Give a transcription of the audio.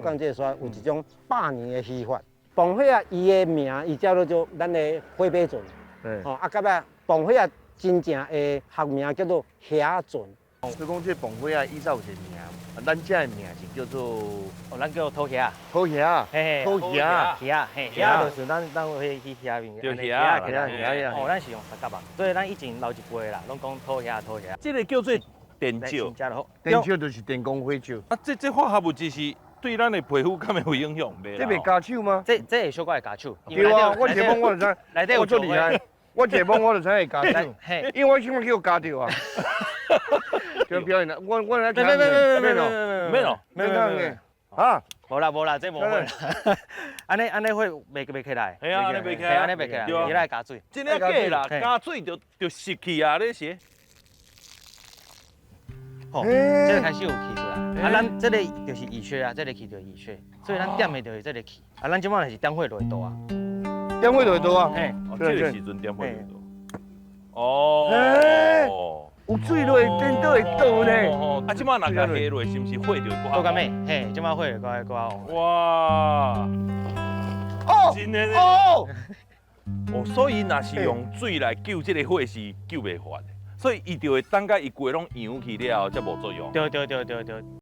讲这山有一种百年的戏法。崩火啊，伊的名伊叫做咱的火马圳。哦，啊，到尾崩火啊，真正的学名叫做虾圳。所以讲这崩火啊，依照有一个名，咱这的名是叫做咱叫土虾，土虾，嘿，土虾，虾，嘿，虾就是咱会去虾面，就虾呀。哦，咱是用三角嘛，所以咱以前老一辈啦，拢讲土虾。这个叫做电照，电照就是电工火照。啊，这化学物质是对咱的皮肤敢会有影响袂？这袂加手吗？这会小可会加手。对啊，我一摸我就知，内底有最厉害。我一摸我就知会加手，嘿，因为我希望叫我加掉啊。就表演啦，我来听。没哦，没啊，无啦，这无会啦。安尼会袂起来。系啊，安尼袂起来，安尼袂起来，伊来加水。真个假啦？加水就湿气啊，你是？哦，这个开始有气出来。啊，咱这个就是乙炔啊，这个气就是乙炔，所以咱点的就是这个气。啊，咱即摆是点火落多啊。点火落多啊？嘿，这个时阵点火落多。哦。有水落电倒会倒呢。哦，啊，即摆若甲下落，是毋是火就会多干咩？嘿，即摆火会搁旺。哇！哦，真的哦。哦，所以若是用水来救这个火是救袂发的，所以伊就会等甲伊过拢扬去了后才无作用。对。